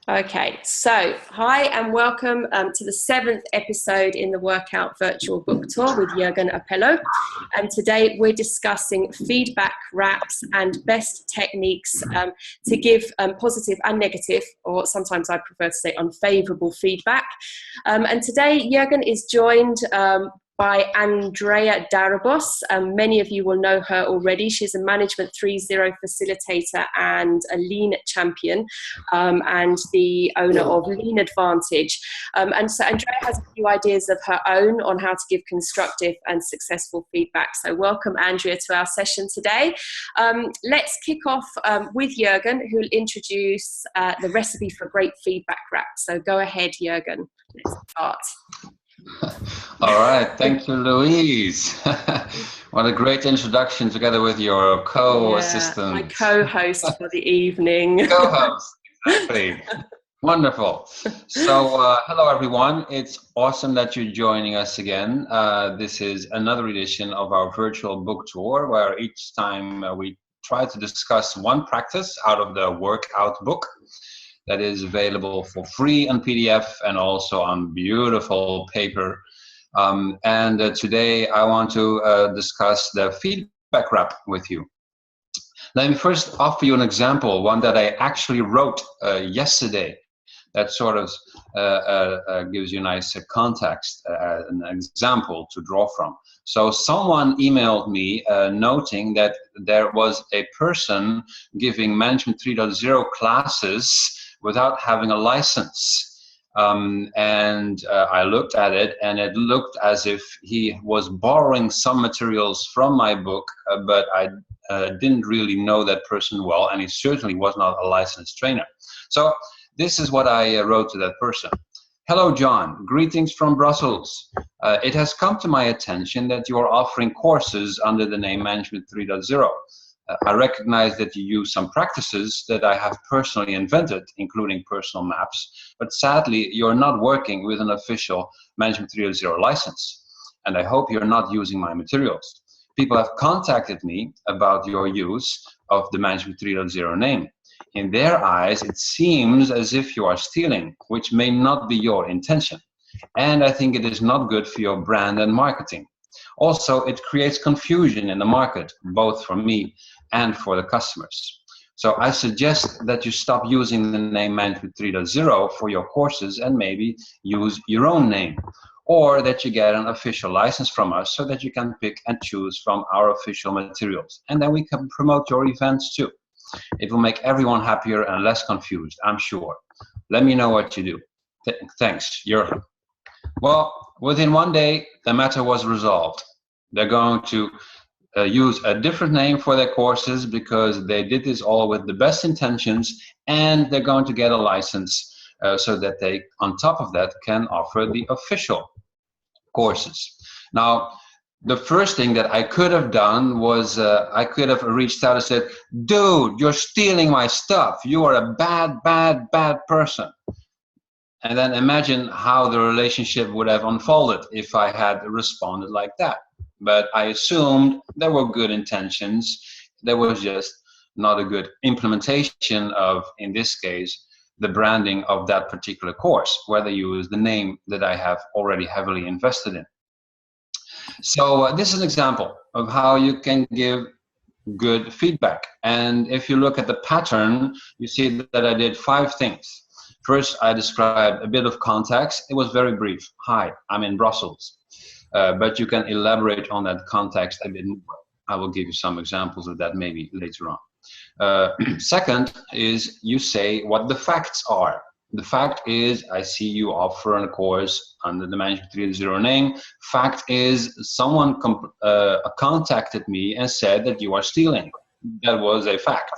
Okay, so hi and welcome to the 7th episode in the Workout Virtual Book Tour with Jurgen Appelo. And today we're discussing feedback wraps and best techniques to give positive and negative, or sometimes I prefer to say unfavorable feedback. And today Jurgen is joined by Andrea Darabos. Many of you will know her already. She's a Management 3.0 facilitator and a lean champion, and the owner of Lean Advantage. And so Andrea has a few ideas of her own on how to give constructive and successful feedback. So welcome, Andrea, to our session today. Let's kick off with Jurgen, who will introduce the recipe for great feedback wrap. So go ahead, Jurgen. Let's start. All right, thank you, Louise. What a great introduction together with your co-assistant. My co-host for the evening. Co-host, exactly. Wonderful. So, hello everyone. It's awesome that you're joining us again. This is another edition of our virtual book tour, where each time we try to discuss one practice out of the workout book that is available for free on PDF and also on beautiful paper. Today I want to discuss the feedback wrap with you. Let me first offer you an example, one that I actually wrote yesterday. That sort of gives you a nice context, an example to draw from. So someone emailed me noting that there was a person giving Management 3.0 classes without having a license. I looked at it, and it looked as if he was borrowing some materials from my book, but I didn't really know that person well, and he certainly was not a licensed trainer. So this is what I wrote to that person. Hello, John. Greetings from Brussels. It has come to my attention that you are offering courses under the name Management 3.0. I recognize that you use some practices that I have personally invented, including personal maps, but sadly, you're not working with an official Management 3.0 license, and I hope you're not using my materials. People have contacted me about your use of the Management 3.0 name. In their eyes, it seems as if you are stealing, which may not be your intention. And I think it is not good for your brand and marketing. Also, it creates confusion in the market, both for me and for the customers. So I suggest that you stop using the name Management 3.0 for your courses and maybe use your own name, or that you get an official license from us so that you can pick and choose from our official materials. And then we can promote your events too. It will make everyone happier and less confused, I'm sure. Let me know what you do. Thanks, Jurgen. Well, within one day, the matter was resolved. They're going to use a different name for their courses because they did this all with the best intentions, and they're going to get a license so that they, on top of that, can offer the official courses. Now, the first thing that I could have done was I could have reached out and said, dude, you're stealing my stuff. You are a bad, bad, bad person. And then imagine how the relationship would have unfolded if I had responded like that. But I assumed there were good intentions. There was just not a good implementation of, in this case, the branding of that particular course, whether you use the name that I have already heavily invested in. So this is an example of how you can give good feedback. And if you look at the pattern, you see that I did 5 things. First, I described a bit of context. It was very brief. Hi, I'm in Brussels. But you can elaborate on that context a bit more. I will give you some examples of that maybe later on. Second is you say what the facts are. The fact is, I see you offer a course under the Management 3.0 name. Fact is, someone contacted me and said that you are stealing. That was a fact.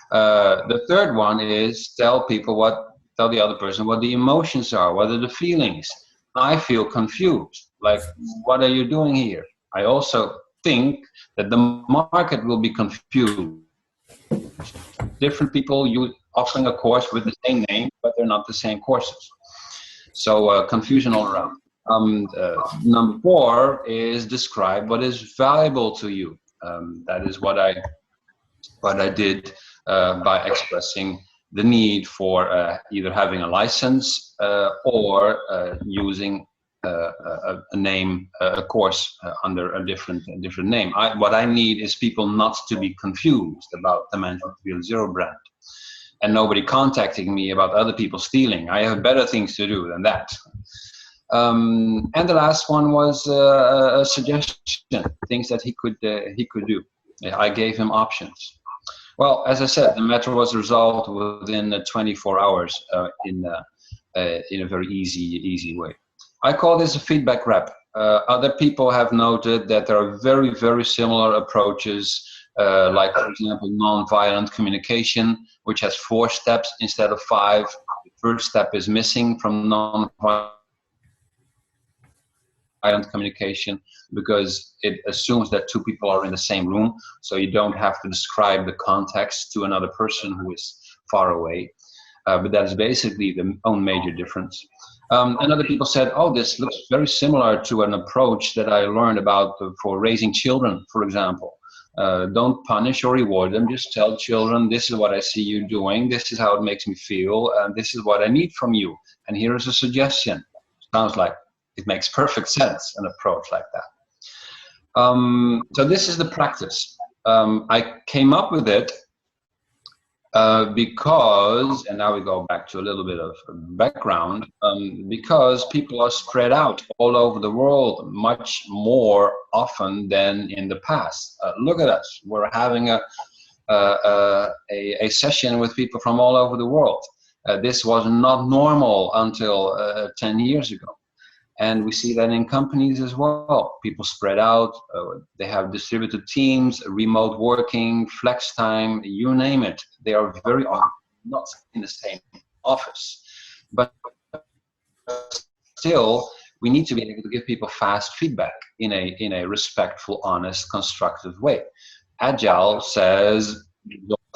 The third one is tell the other person what the emotions are, what are the feelings. I feel confused. Like, what are you doing here? I also think that the market will be confused. Different people offering a course with the same name, but they're not the same courses. So confusion all around. Number 4 is describe what is valuable to you. That is what I did by expressing the need for either having a license or using a name, a course under a different name. What I need is people not to be confused about the Management Field Zero brand, and nobody contacting me about other people stealing. I have better things to do than that. And the last one was a suggestion, things that he could do. I gave him options. Well, as I said, the matter was resolved within 24 hours in a very easy way. I call this a feedback wrap. Other people have noted that there are very, very similar approaches, like, for example, non-violent communication, which has 4 steps instead of 5. The first step is missing from non-violent communication because it assumes that 2 people are in the same room, so you don't have to describe the context to another person who is far away. But that is basically the own major difference. And other people said, oh, this looks very similar to an approach that I learned about for raising children, for example. Don't punish or reward them, just tell children, this is what I see you doing, this is how it makes me feel, and this is what I need from you, and here is a suggestion. Sounds like it makes perfect sense, an approach like that. So this is the practice. I came up with it because, and now we go back to a little bit of background, because people are spread out all over the world much more often than in the past. Look at us, we're having a session with people from all over the world. This was not normal until 10 years ago. And we see that in companies as well. People spread out, they have distributed teams, remote working, flex time, you name it. They are very often not in the same office. But still, we need to be able to give people fast feedback in a respectful, honest, constructive way. Agile says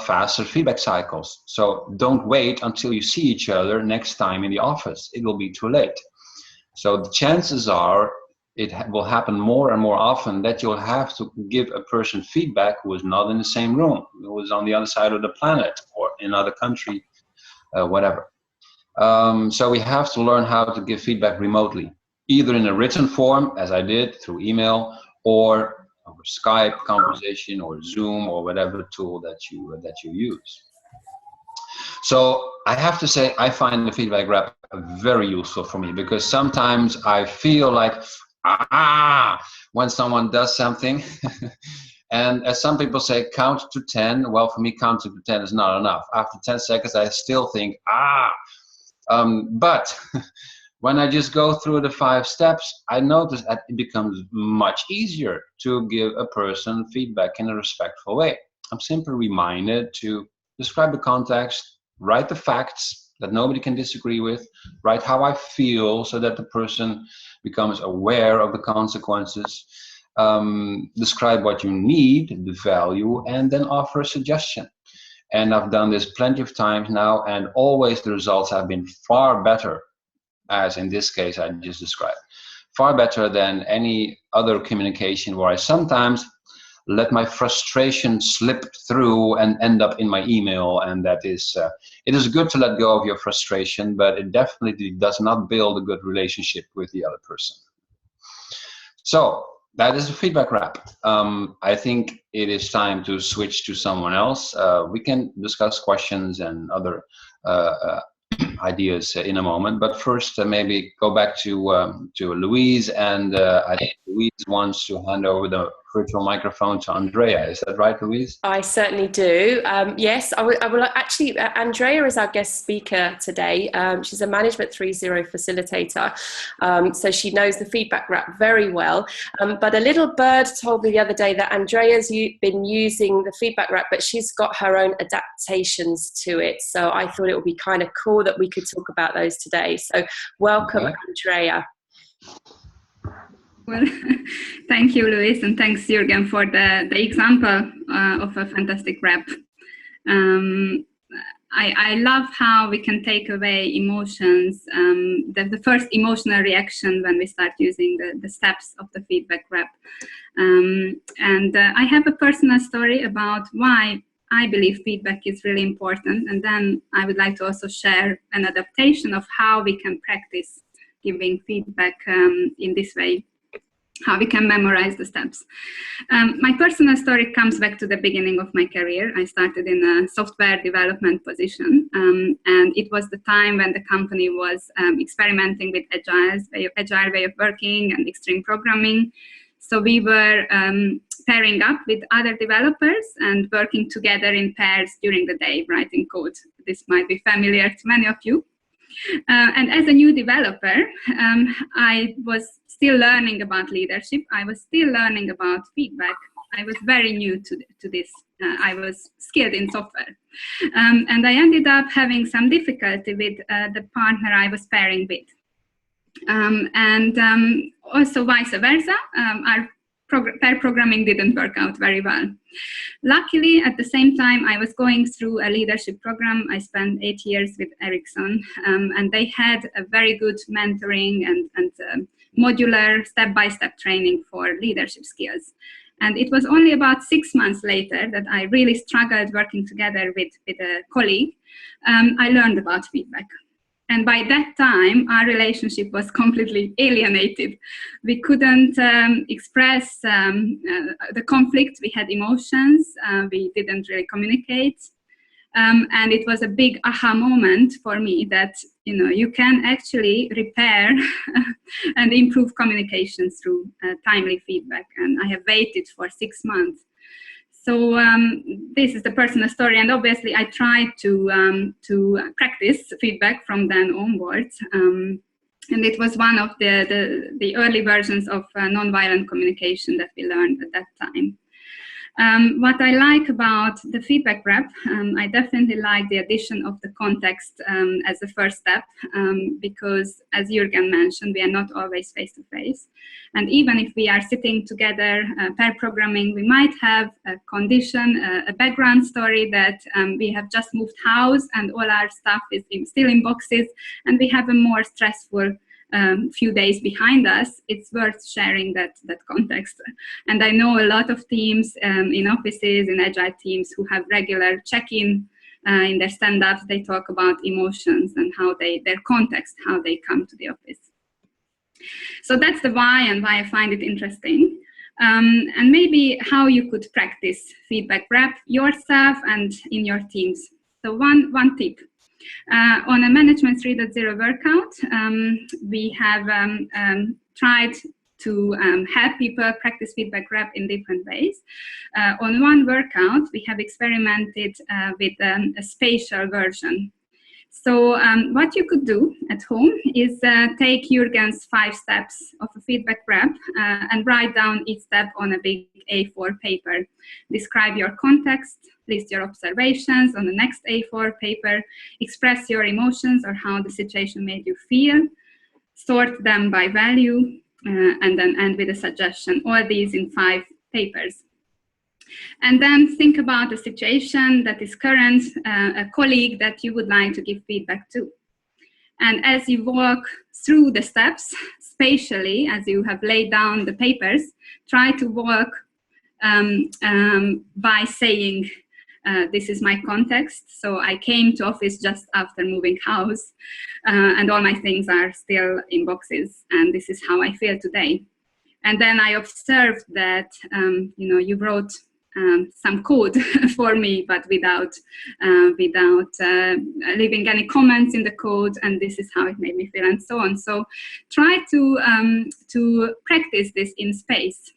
faster feedback cycles. So don't wait until you see each other next time in the office. It will be too late. So the chances are it will happen more and more often that you'll have to give a person feedback who is not in the same room, who is on the other side of the planet or in another country, whatever. So we have to learn how to give feedback remotely, either in a written form, as I did, through email, or over Skype conversation, or Zoom, or whatever tool that you use. So I have to say, I find the feedback wrap very useful for me, because sometimes I feel like, when someone does something, and as some people say, count to 10. Well, for me, counting to 10 is not enough. After 10 seconds, I still think, but when I just go through the 5 steps, I notice that it becomes much easier to give a person feedback in a respectful way. I'm simply reminded to describe the context, write the facts that nobody can disagree with, write how I feel so that the person becomes aware of the consequences, describe what you need, the value, and then offer a suggestion. And I've done this plenty of times now, and always the results have been far better, as in this case I just described, far better than any other communication where I sometimes let my frustration slip through and end up in my email. And that is, it is good to let go of your frustration, but it definitely does not build a good relationship with the other person. So that is the feedback wrap. I think it is time to switch to someone else. We can discuss questions and other ideas in a moment, but first maybe go back to Louise, and I think Louise wants to hand over the virtual microphone to Andrea. Is that right, Louise? I certainly do. Yes, I will actually, Andrea is our guest speaker today. She's a Management 3.0 facilitator, so she knows the feedback wrap very well. But a little bird told me the other day that Andrea's been using the feedback wrap, but she's got her own adaptations to it. So I thought it would be kind of cool that we could talk about those today. So welcome, okay. Andrea. Well, thank you, Luis, and thanks, Jurgen, for the example of a fantastic wrap. I love how we can take away emotions, the first emotional reaction when we start using the steps of the feedback wrap. And I have a personal story about why I believe feedback is really important. And then I would like to also share an adaptation of how we can practice giving feedback in this way, how we can memorize the steps. My personal story comes back to the beginning of my career. I started in a software development position, and it was the time when the company was experimenting with agile way of working and extreme programming. So we were pairing up with other developers and working together in pairs during the day, writing code. This might be familiar to many of you. And as a new developer, I was still learning about leadership. I was still learning about feedback. I was very new to this. I was skilled in software. And I ended up having some difficulty with the partner I was pairing with. And also vice versa, our pair programming didn't work out very well. Luckily, at the same time, I was going through a leadership program. I spent 8 years with Ericsson, and they had a very good mentoring and modular step-by-step training for leadership skills. And it was only about 6 months later that I really struggled working together with a colleague. I learned about feedback. And by that time, our relationship was completely alienated. We couldn't express the conflict. We had emotions. We didn't really communicate. And it was a big aha moment for me that, you can actually repair and improve communication through timely feedback. And I have waited for 6 months. So this is the personal story, and obviously I tried to practice feedback from then onwards, and it was one of the early versions of nonviolent communication that we learned at that time. What I like about the feedback wrap, I definitely like the addition of the context as the first step, because as Jurgen mentioned, we are not always face-to-face. And even if we are sitting together, pair programming, we might have a condition, a background story that we have just moved house and all our stuff is still in boxes, and we have a more stressful few days behind us. It's worth sharing that context. And I know a lot of teams in offices, in agile teams, who have regular check-in in their stand-ups. They talk about emotions and how their context, how they come to the office. So that's the why and why I find it interesting. And maybe how you could practice feedback wrap yourself and in your teams. So one tip. On a Management 3.0 workout, we have tried to help people practice feedback wrap in different ways. On one workout, we have experimented with a spatial version. So what you could do at home is take Jurgen's 5 steps of a feedback wrap and write down each step on a big A4 paper. Describe your context, list your observations on the next A4 paper, express your emotions or how the situation made you feel, sort them by value, and then end with a suggestion. All these in 5 papers. And then think about a situation that is current, a colleague that you would like to give feedback to. And as you walk through the steps spatially, as you have laid down the papers, try to walk by saying, this is my context. So I came to office just after moving house, and all my things are still in boxes, and this is how I feel today. And then I observed that you wrote some code for me, but without leaving any comments in the code, and this is how it made me feel, and so on. So try to practice this in space.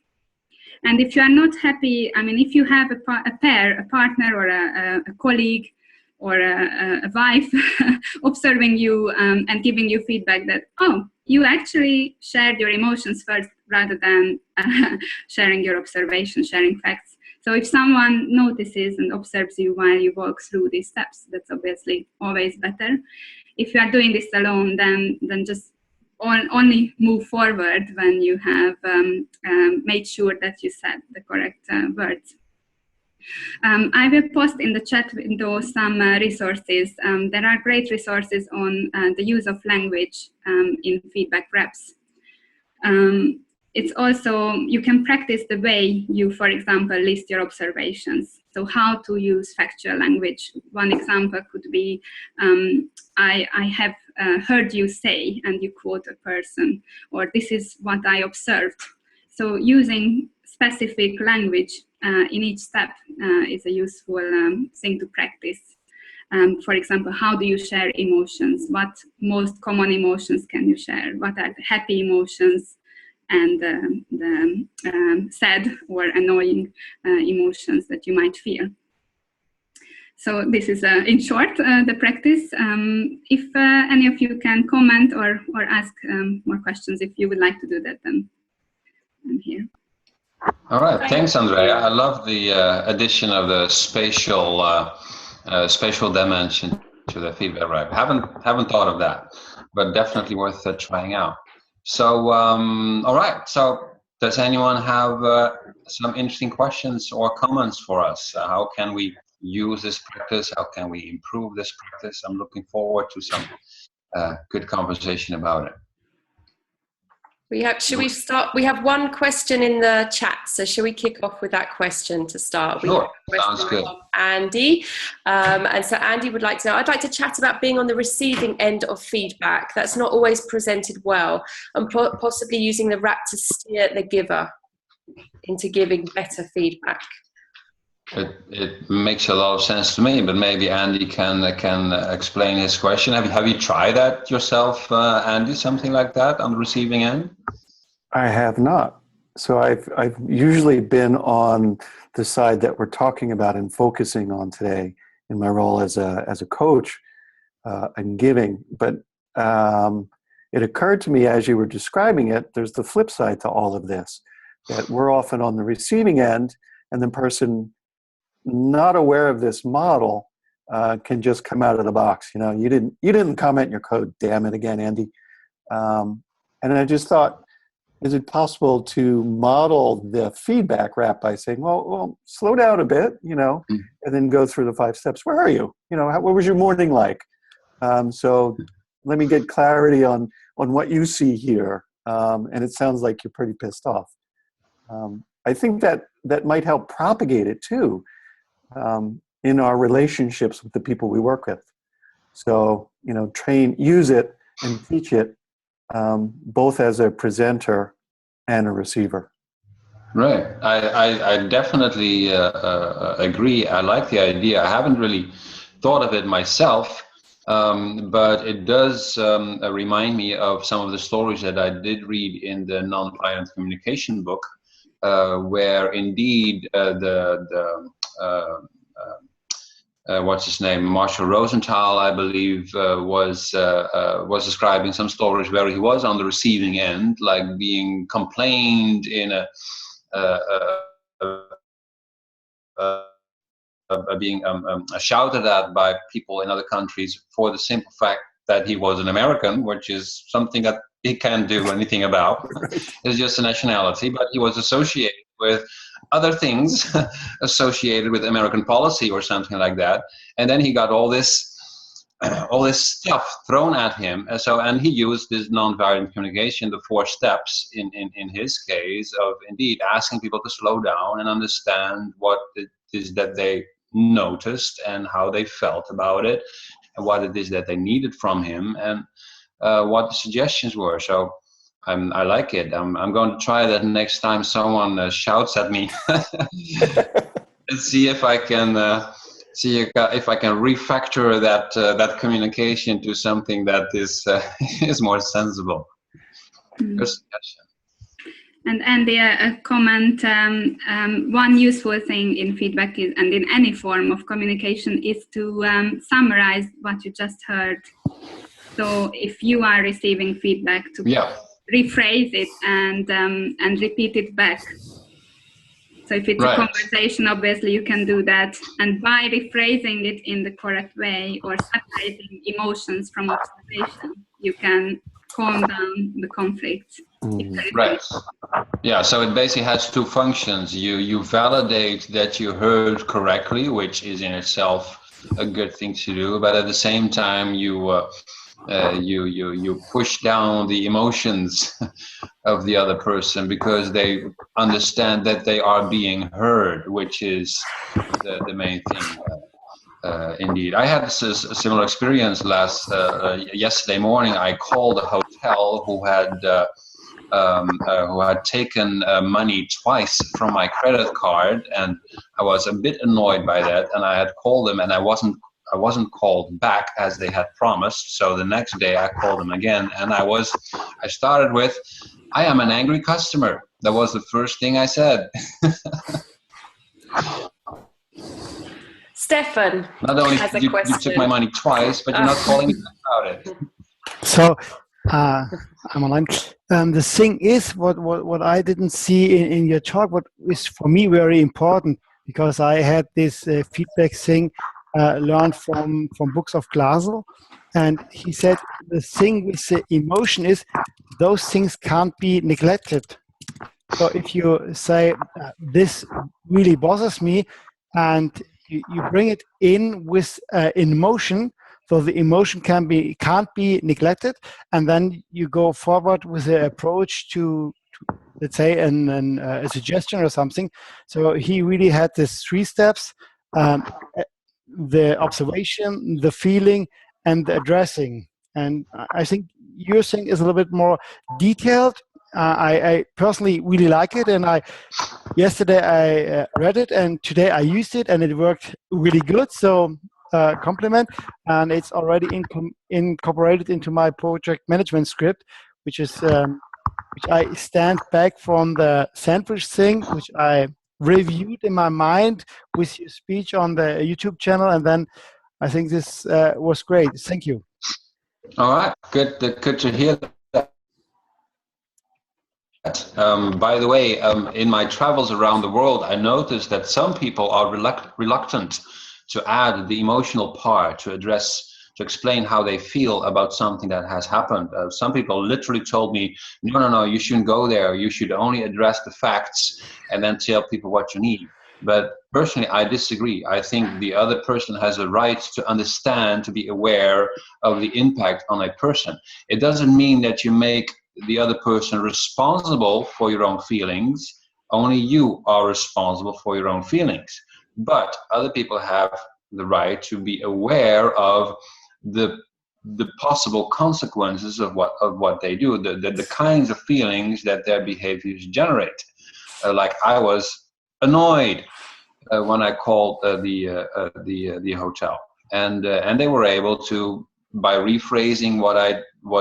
And if you are not happy, if you have a pair, a partner, or a colleague, or a wife observing you and giving you feedback that, oh, you actually shared your emotions first rather than sharing your observations, sharing facts. So if someone notices and observes you while you walk through these steps, that's obviously always better. If you are doing this alone, then just only move forward when you have made sure that you said the correct words. I will post in the chat window some resources. There are great resources on the use of language in feedback wraps. It's also, you can practice the way you, for example, list your observations. So how to use factual language. One example could be, I have heard you say, and you quote a person, or this is what I observed. So using specific language in each step is a useful thing to practice. For example, how do you share emotions? What most common emotions can you share? What are the happy emotions and the sad or annoying emotions that you might feel? So this is, in short, the practice. If any of you can comment or ask more questions, if you would like to do that, then I'm here. All right, thanks, Andrea. I love the addition of the spatial dimension to the FeedbackWrap. Haven't thought of that, but definitely worth trying out. So, all right. So, does anyone have some interesting questions or comments for us? How can we use this practice? How can we improve this practice? I'm looking forward to some good conversation about it. Should we start? We have one question in the chat, so should we kick off with that question to start? Sure, sounds good. Andy, and so Andy would like to know, I'd like to chat about being on the receiving end of feedback that's not always presented well, and possibly using the wrap to steer the giver into giving better feedback. It makes a lot of sense to me, but maybe Andy can explain his question. Have you tried that yourself, Andy? Something like that on the receiving end? I have not. So I've usually been on the side that we're talking about and focusing on today in my role as a coach and giving. But it occurred to me as you were describing it, there's the flip side to all of this, that we're often on the receiving end, and the person not aware of this model can just come out of the box. You know, you didn't comment in your code. Damn it again, Andy. And I just thought, is it possible to model the feedback wrap by saying, well, slow down a bit, you know, and then go through the 5 steps. Where are you? You know, what was your morning like? So let me get clarity on what you see here. And it sounds like you're pretty pissed off. I think that might help propagate it too. In our relationships with the people we work with. So, you know, use it and teach it both as a presenter and a receiver. Right. I definitely agree. I like the idea. I haven't really thought of it myself, but it does remind me of some of the stories that I did read in the nonviolent communication book, where indeed what's his name? Marshall Rosenthal, I believe, was describing some stories where he was on the receiving end, like being complained in being shouted at by people in other countries for the simple fact that he was an American, which is something that he can't do anything about. It's just a nationality, but he was associated with other things associated with American policy or something like that. And then he got all this stuff thrown at him. And he used this nonviolent communication, the 4 steps in his case, of indeed asking people to slow down and understand what it is that they noticed and how they felt about it, and what it is that they needed from him, and what the suggestions were. So I like it. I'm going to try that next time someone shouts at me, and see if I can refactor that communication to something that is more sensible. Good suggestion. And Andy, a comment, one useful thing in feedback is, and in any form of communication, is to summarize what you just heard. So if you are receiving feedback, to rephrase it and repeat it back. So if it's a conversation, obviously you can do that. And by rephrasing it in the correct way or separating emotions from observation, you can calm down the conflict. Right. Yeah, so it basically has 2 functions. You validate that you heard correctly, which is in itself a good thing to do, but at the same time you you push down the emotions of the other person because they understand that they are being heard, which is the main thing. Indeed, I had a similar experience yesterday morning. I called a hotel who had taken money twice from my credit card, and I was a bit annoyed by that. And I had called them, and I wasn't called back as they had promised. So the next day I called them again, and I started with, "I am an angry customer." That was the first thing I said. Stefan, not only you took my money twice, but you're not calling me about it. So I'm online. The thing is, what I didn't see in your talk, what is for me very important, because I had this feedback thing learned from books of Glasel, and he said the thing with the emotion is those things can't be neglected. So if you say this really bothers me, and you bring it in with in motion, so the emotion can't be neglected, and then you go forward with the approach to let's say a suggestion or something. So he really had these 3 steps: the observation, the feeling, and the addressing. And I think your thing is a little bit more detailed. I personally really like it, and yesterday I read it, and today I used it, and it worked really good. So compliment, and it's already incorporated into my project management script, which is which I stand back from the sandwich thing, which I reviewed in my mind with your speech on the YouTube channel, and then I think this was great. Thank you. All right, good to hear that. By the way, in my travels around the world, I noticed that some people are reluctant to add the emotional part, to explain how they feel about something that has happened. Some people literally told me, no, you shouldn't go there. You should only address the facts and then tell people what you need. But personally, I disagree. I think the other person has a right to understand, to be aware of the impact on a person. It doesn't mean that you make the other person responsible for your own feelings. Only you are responsible for your own feelings. But other people have the right to be aware of the possible consequences of what they do, the kinds of feelings that their behaviors generate. Like I was annoyed when I called the hotel, and they were able to, by rephrasing what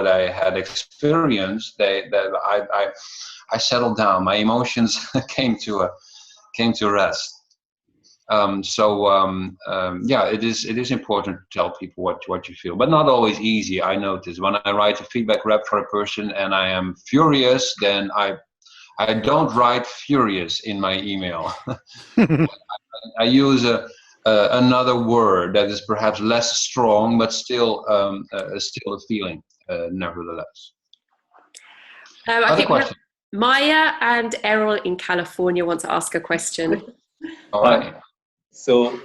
I had experienced, I settled down. My emotions came to rest. Yeah, it is important to tell people what you feel, but not always easy. I notice when I write a feedback wrap for a person and I am furious, then I don't write furious in my email. I use another word that is perhaps less strong, but still a feeling, nevertheless. I think Maya and Errol in California want to ask a question. All right. So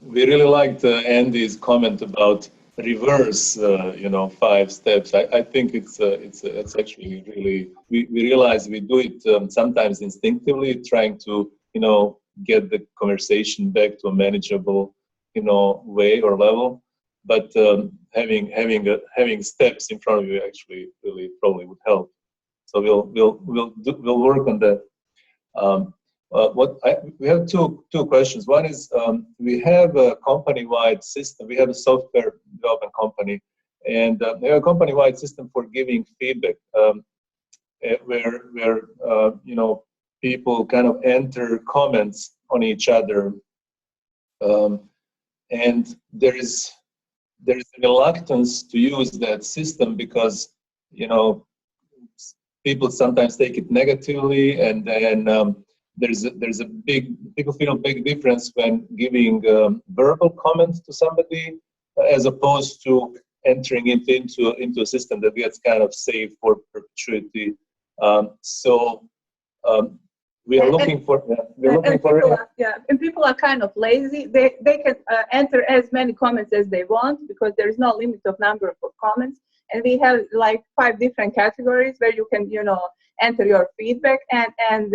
we really liked Andy's comment about reverse, 5 steps. I think it's actually really, we realize we do it sometimes instinctively, trying to, get the conversation back to a manageable, way or level. But having steps in front of you actually really probably would help. So we'll work on that. We have two questions. One is we have a company-wide system. We have a software development company, and we have a company-wide system for giving feedback, where people kind of enter comments on each other, and there is a reluctance to use that system because people sometimes take it negatively, and then there's a people feel a big difference when giving verbal comments to somebody as opposed to entering into a system that gets kind of saved for perpetuity. we are looking for. And people are kind of lazy. They can enter as many comments as they want because there is no limit of number of comments. And we have like 5 different categories where you can, enter your feedback, and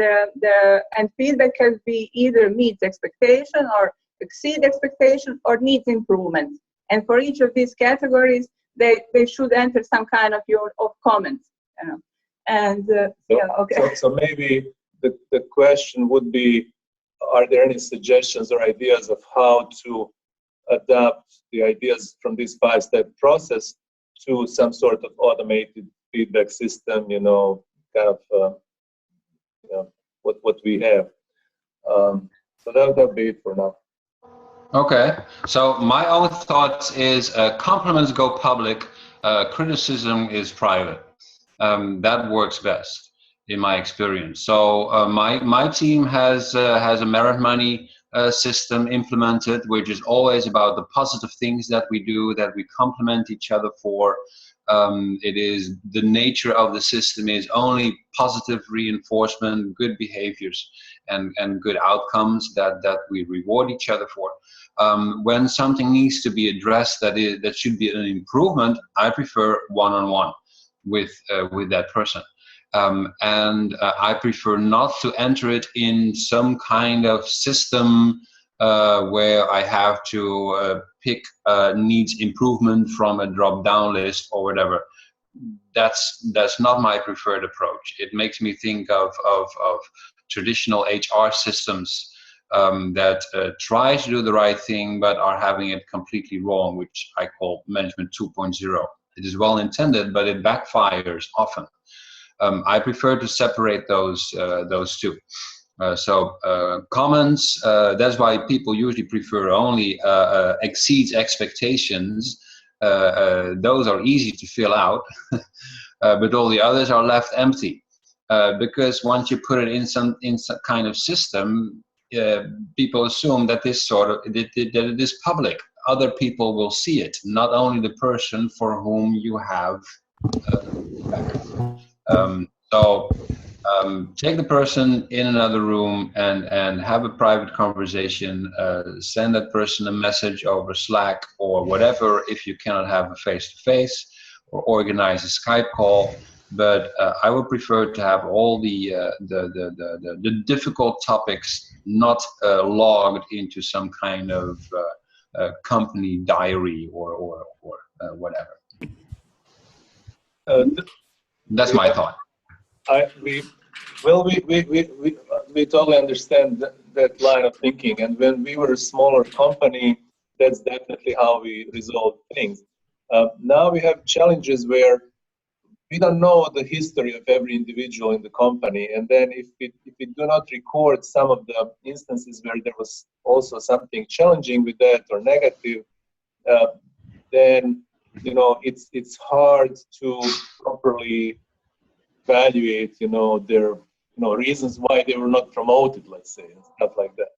feedback can be either meets expectation or exceed expectation or needs improvement. And for each of these categories, they should enter some kind of comments, And So maybe the question would be, are there any suggestions or ideas of how to adapt the ideas from this 5-step process to some sort of automated feedback system, what we have. So that'll be it for now. Okay, so my own thoughts is compliments go public, criticism is private. That works best in my experience. So my team has a merit money system implemented, which is always about the positive things that we do, that we compliment each other for. It is the nature of the system is only positive reinforcement, good behaviors, and good outcomes that we reward each other for. When something needs to be addressed that should be an improvement, I prefer one-on-one with that person. And I prefer not to enter it in some kind of system where I have to pick needs improvement from a drop-down list or whatever. That's not my preferred approach. It makes me think of traditional HR systems that try to do the right thing but are having it completely wrong, which I call management 2.0. It is well intended, but it backfires often. I prefer to separate those two. So comments, that's why people usually prefer only exceeds expectations. Those are easy to fill out, but all the others are left empty. Because once you put it in some kind of system, people assume that that it is public. Other people will see it, not only the person for whom you have take the person in another room and have a private conversation. Send that person a message over Slack or whatever if you cannot have a face-to-face, or organize a Skype call. But I would prefer to have all the difficult topics not logged into some kind of company diary or whatever. That's my thought. We totally understand that line of thinking, and when we were a smaller company, that's definitely how we resolve things. Now we have challenges where we don't know the history of every individual in the company, and then if we do not record some of the instances where there was also something challenging with that or negative, then it's hard to properly evaluate their reasons why they were not promoted, let's say, and stuff like that.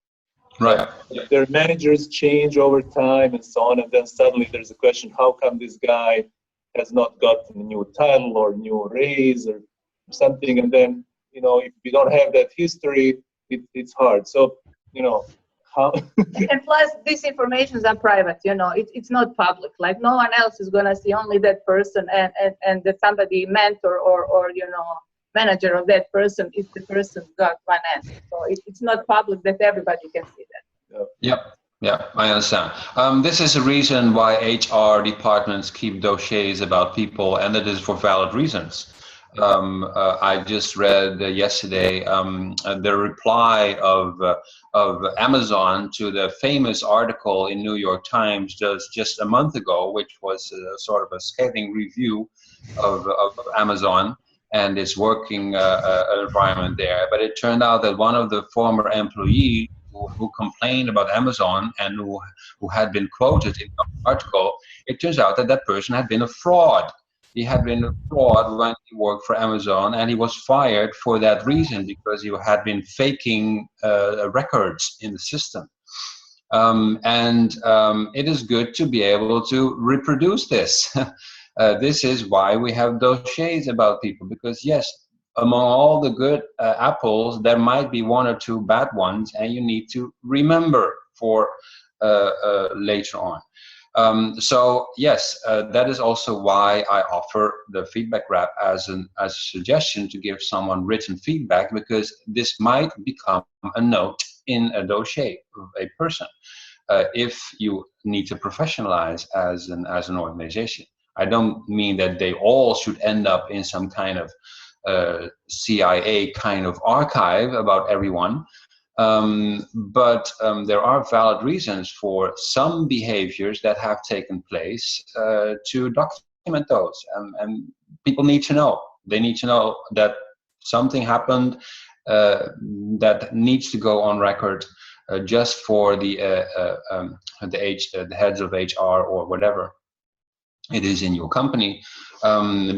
Right. Their managers change over time and so on, and then suddenly there's a question: how come this guy has not gotten a new title or new raise or something? And then if we don't have that history, it's hard. So how and plus these informations are private. It's not public. Like no one else is gonna see, only that person and that somebody mentor or manager of that person if the person got one answer. So it's not public that everybody can see that. Yeah, I understand. This is a reason why HR departments keep dossiers about people, and that is for valid reasons. I just read yesterday the reply of Amazon to the famous article in New York Times just a month ago, which was sort of a scathing review of Amazon and its working environment there. But it turned out that one of the former employees who complained about Amazon and who had been quoted in the article, it turns out that person had been a fraud. He had been a fraud when he worked for Amazon, and he was fired for that reason because he had been faking records in the system. It is good to be able to reproduce this. This is why we have dossiers about people, because yes, among all the good apples, there might be one or two bad ones, and you need to remember for later on. So yes, that is also why I offer the feedback wrap as a suggestion to give someone written feedback, because this might become a note in a dossier of a person if you need to professionalize as an organization. I don't mean that they all should end up in some kind of CIA kind of archive about everyone. But there are valid reasons for some behaviors that have taken place to document those, and people need to know. They need to know that something happened that needs to go on record just for the heads of HR or whatever it is in your company,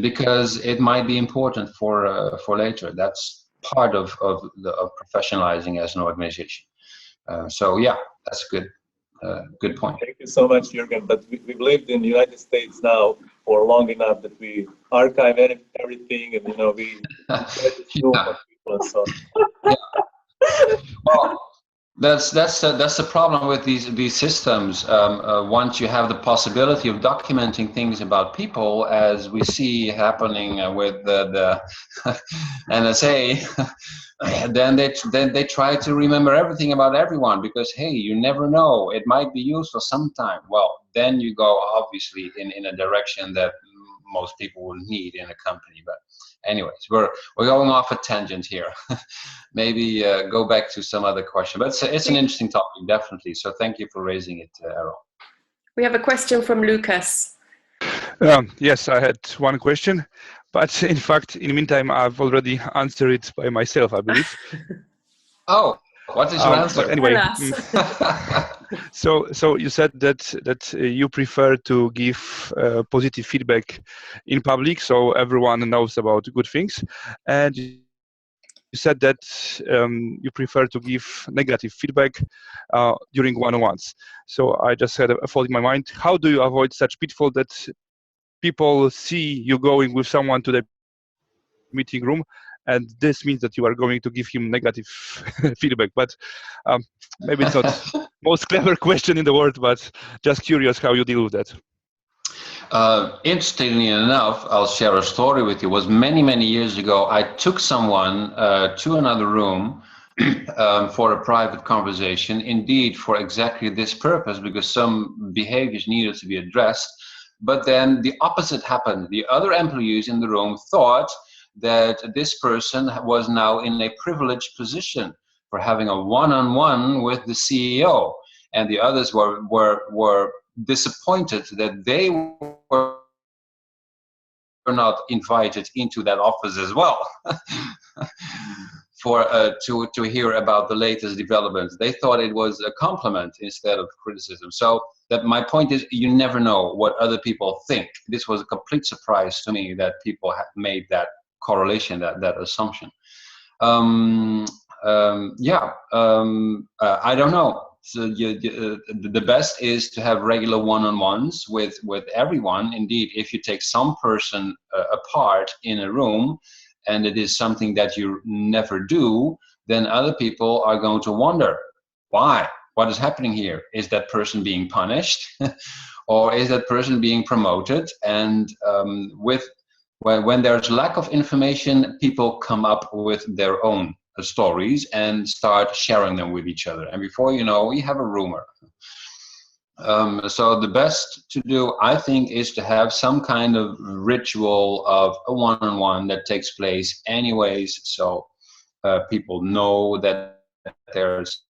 because it might be important for later. That's part of professionalizing as an organization. So yeah, that's a good point. Thank you so much, Jurgen. But we've lived in the United States now for long enough that we archive everything, and we people and so on. Yeah. Well, that's the problem with these systems. Once you have the possibility of documenting things about people, as we see happening with the NSA, then they try to remember everything about everyone, because hey, you never know, it might be useful sometime. Well, then you go obviously in a direction that most people will need in a company. But anyways, we're going off a tangent here. Maybe go back to some other question, but it's an interesting topic, definitely. So thank you for raising it, Errol. We have a question from Lucas. Yes, I had one question, but in fact, in the meantime, I've already answered it by myself, I believe. Oh, what is your answer? But anyway, so you said that you prefer to give positive feedback in public, so everyone knows about good things, and you said that you prefer to give negative feedback during one-on-ones. So I just had a thought in my mind: how do you avoid such pitfall that people see you going with someone to the meeting room, and this means that you are going to give him negative feedback? But maybe it's not most clever question in the world, but just curious how you deal with that. Interestingly enough, I'll share a story with you. It was many years ago. I took someone to another room for a private conversation, indeed for exactly this purpose, because some behaviors needed to be addressed. But then the opposite happened. The other employees in the room thought that this person was now in a privileged position for having a one-on-one with the CEO, and the others were disappointed that they were not invited into that office as well to hear about the latest developments. They thought it was a compliment instead of criticism. So that my point is, you never know what other people think. This was a complete surprise to me that people had made that correlation, that assumption. I don't know. So the best is to have regular one-on-ones with everyone. Indeed, if you take some person apart in a room, and it is something that you never do, then other people are going to wonder, why? What is happening here? Is that person being punished, or is that person being promoted? And when there's lack of information, people come up with their own stories and start sharing them with each other. And before you know, we have a rumor. So the best to do, I think, is to have some kind of ritual of a one-on-one that takes place anyways, so people know that there's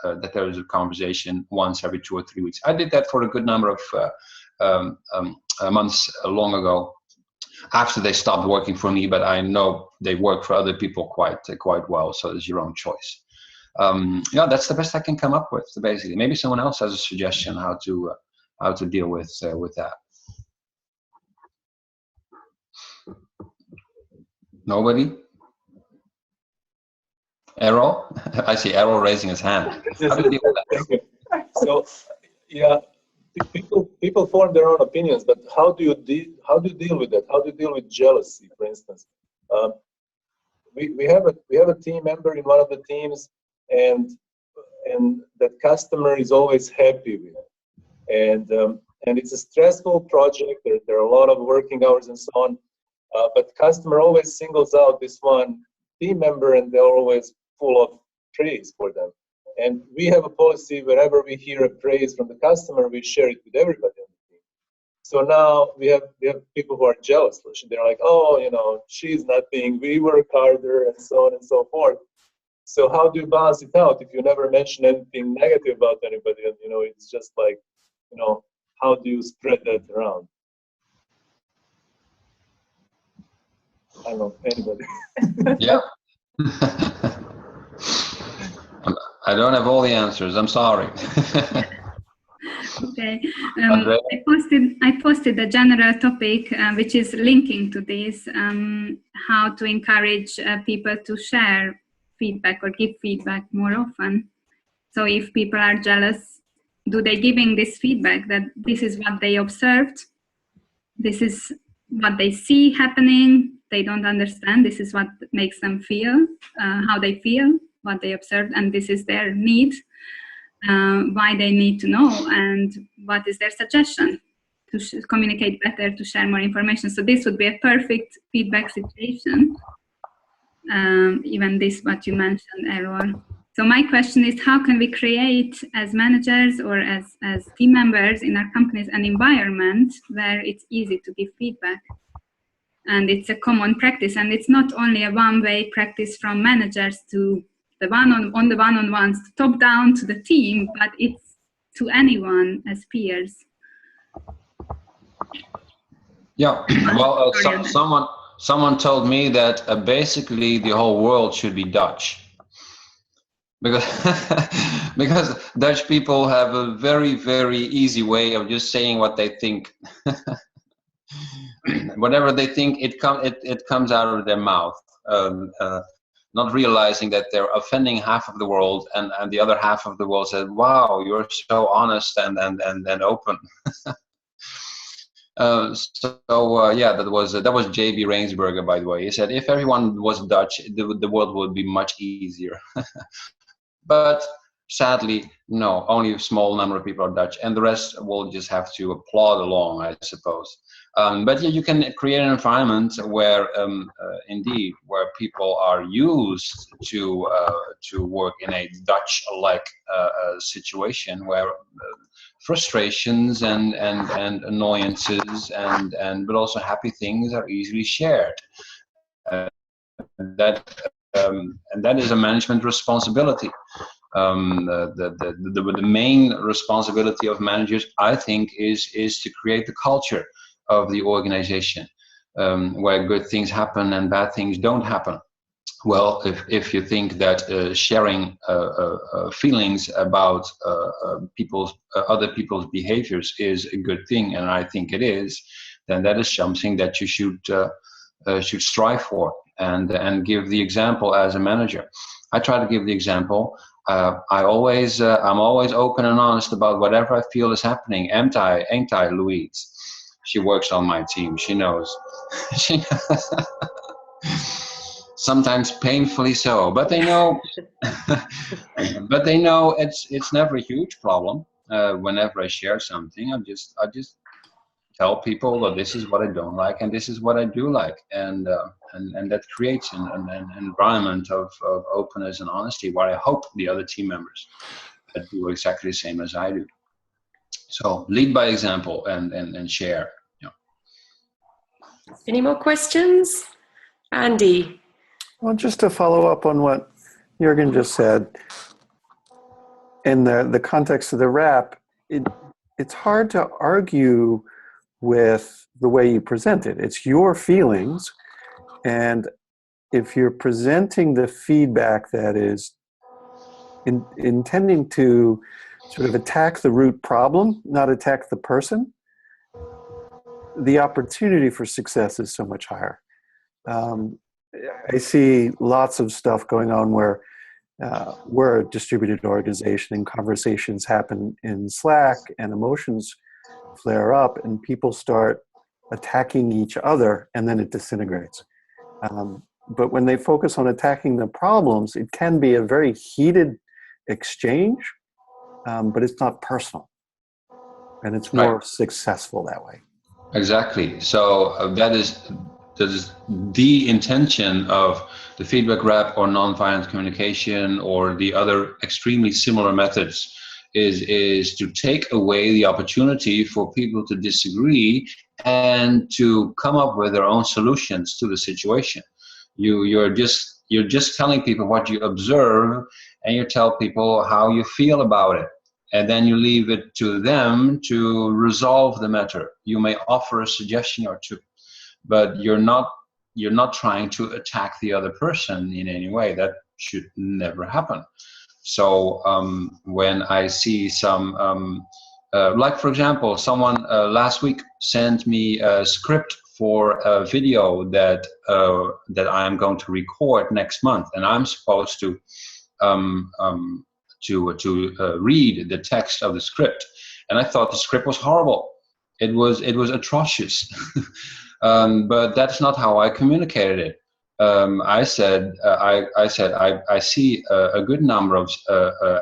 a conversation once every 2 or 3 weeks. I did that for a good number of months long ago, after they stopped working for me, but I know they work for other people quite well, so it's your own choice. That's the best I can come up with, basically. Maybe someone else has a suggestion how to deal with that. Nobody? Errol? I see Errol raising his hand. How do you deal with that? So, yeah, people form their own opinions, but how do you deal with that? How do you deal with jealousy, for instance? We have a team member in one of the teams, and that customer is always happy with it. And it's a stressful project. There are a lot of working hours and so on. But customer always singles out this one team member, and they're always full of praise for them. And we have a policy: wherever we hear a praise from the customer, we share it with everybody on the team. So now we have people who are jealous. They're like, oh, she's nothing. We work harder, and so on and so forth. So how do you balance it out if you never mention anything negative about anybody? And it's just like, how do you spread that around? I don't know, anybody. Yeah. I don't have all the answers. I'm sorry. Okay. I posted a general topic which is linking to this, how to encourage people to share feedback or give feedback more often. So if people are jealous, do they giving this feedback that this is what they observed, this is what they see happening, they don't understand, this is what makes them feel, how they feel, what they observed, and this is their need, why they need to know, and what is their suggestion to communicate better, to share more information. So this would be a perfect feedback situation, even this what you mentioned, Errol. So my question is, how can we create as managers or as team members in our companies an environment where it's easy to give feedback? And it's a common practice, and it's not only a one-way practice from managers to the one-on-ones, to top down to the team, but it's to anyone as peers. Yeah, well, someone told me that basically the whole world should be Dutch. Because Dutch people have a very, very easy way of just saying what they think. Whatever they think, it comes out of their mouth, not realizing that they're offending half of the world, and the other half of the world said, "Wow, you're so honest and open." Yeah, that was J.B. Rainsberger, by the way. He said if everyone was Dutch, the world would be much easier. But sadly, no, only a small number of people are Dutch, and the rest will just have to applaud along, I suppose. But yeah, you can create an environment where, indeed, where people are used to work in a Dutch-like situation, where frustrations and annoyances but also happy things are easily shared. And that is a management responsibility. The main responsibility of managers, I think, is to create the culture of the organization, where good things happen and bad things don't happen. Well, if you think that sharing feelings about other people's behaviors is a good thing, and I think it is, then that is something that you should strive for and give the example as a manager. I try to give the example. I'm always open and honest about whatever I feel is happening. Ain't I, Louise? She works on my team. She knows. Sometimes painfully so, but they know. But they know it's never a huge problem. Whenever I share something, I just tell people that this is what I don't like and this is what I do like, and that creates an environment of openness and honesty, where I hope the other team members do exactly the same as I do. So lead by example and share. Yeah. Any more questions? Andy? Well, just to follow up on what Jurgen just said, in the context of the wrap, it's hard to argue with the way you present it. It's your feelings, and if you're presenting the feedback that is intending to sort of attack the root problem, not attack the person, the opportunity for success is so much higher. I see lots of stuff going on where we're a distributed organization and conversations happen in Slack and emotions flare up and people start attacking each other, and then it disintegrates. But when they focus on attacking the problems, it can be a very heated exchange, but it's not personal, and it's more successful that way. Exactly. So that is the intention of the feedback wrap or nonviolent communication or the other extremely similar methods is to take away the opportunity for people to disagree and to come up with their own solutions to the situation. You're just telling people what you observe, and you tell people how you feel about it. And then you leave it to them to resolve the matter. You may offer a suggestion or two, but you're not trying to attack the other person in any way. That should never happen. So when I see some, like for example, someone last week sent me a script for a video that I am going to record next month, and I'm supposed to read the text of the script, and I thought the script was horrible. It was atrocious, but that's not how I communicated it. I said I see a good number of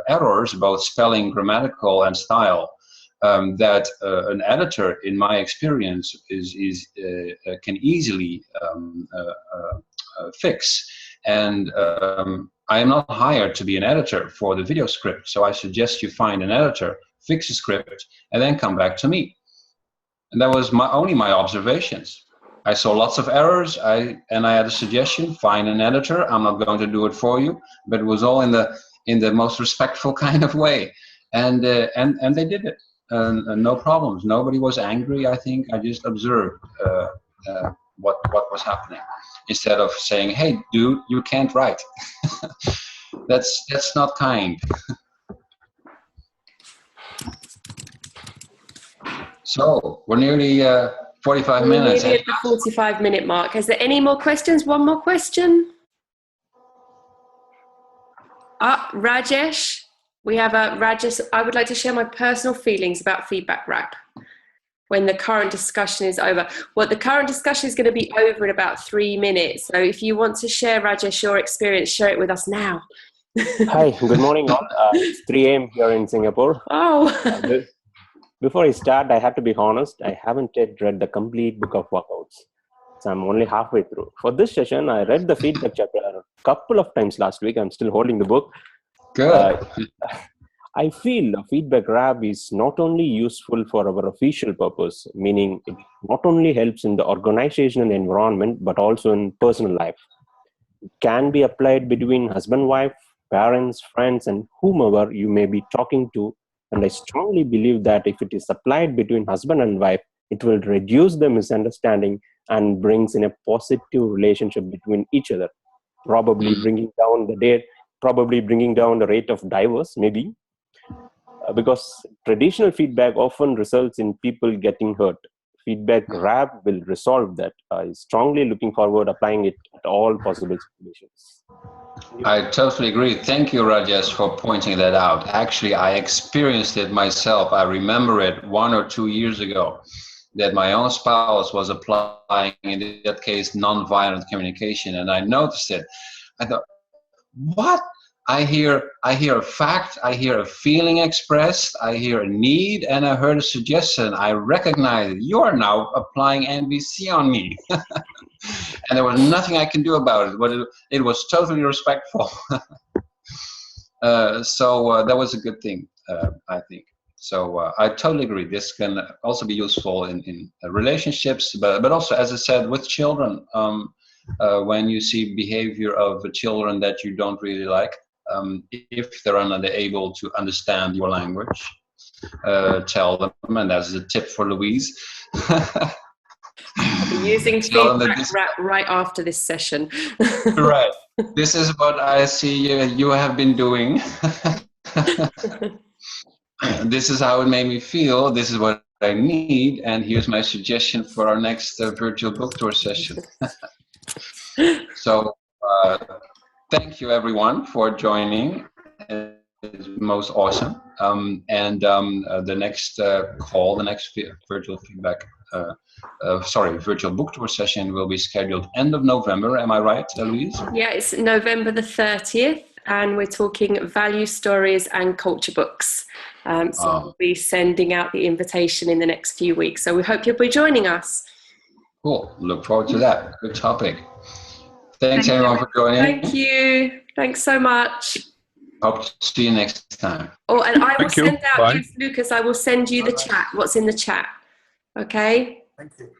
errors, both spelling, grammatical, and style, that an editor, in my experience, can easily fix. And I am not hired to be an editor for the video script, so I suggest you find an editor, fix the script, and then come back to me. And that was only my observations. I saw lots of errors, and I had a suggestion: find an editor. I'm not going to do it for you, but it was all in the most respectful kind of way, and they did it. No problems. Nobody was angry. I think I just observed what was happening, instead of saying, "Hey, dude, you can't write." That's not kind. So we're nearly 45 minutes. Nearly at the 45-minute mark. Is there any more questions? One more question. Rajesh. We have a Rajesh. I would like to share my personal feelings about feedback wrap when the current discussion is over. Well, the current discussion is going to be over in about 3 minutes. So if you want to share, Rajesh, your experience, share it with us now. Hi, good morning all. It's 3 a.m. here in Singapore. Oh. Before I start, I have to be honest. I haven't yet read the complete book of workouts. So I'm only halfway through. For this session, I read the feedback chapter a couple of times last week. I'm still holding the book. Good. I feel the feedback wrap is not only useful for our official purpose, meaning it not only helps in the organizational environment, but also in personal life. It can be applied between husband, wife, parents, friends, and whomever you may be talking to. And I strongly believe that if it is applied between husband and wife, it will reduce the misunderstanding and brings in a positive relationship between each other, probably bringing down the rate of divorce, maybe. Because traditional feedback often results in people getting hurt. Feedback wrap will resolve that. I'm strongly looking forward applying it at all possible situations. I totally agree. Thank you, Rajesh, for pointing that out. Actually, I experienced it myself. I remember it 1 or 2 years ago, that my own spouse was applying, in that case, nonviolent communication, and I noticed it. I thought, what? I hear a fact, I hear a feeling expressed, I hear a need, and I heard a suggestion. I recognize it. You are now applying NVC on me. And there was nothing I can do about it, but it was totally respectful. So that was a good thing, I think. So I totally agree. This can also be useful in relationships, but also, as I said, with children. When you see behavior of children that you don't really like, if they're unable to understand your language, tell them, and that's a tip for Louise. I'll be using feedback wrap right after this session. Right. This is what I see you have been doing. This is how it made me feel. This is what I need. And here's my suggestion for our next virtual book tour session. So thank you, everyone, for joining. is most awesome. The next call, the next virtual feedback, virtual book tour session will be scheduled end of November. Am I right, Louise? Yeah, it's November the 30th, and we're talking value stories and culture books. So we'll be sending out the invitation in the next few weeks. So we hope you'll be joining us. Cool. Look forward to that. Good topic. Thanks everyone for joining. Thank you. Thanks so much. Hope to see you next time. Oh, and I will send out, Bye. yes, Lucas, I will send you the chat, what's in the chat. Okay? Thank you.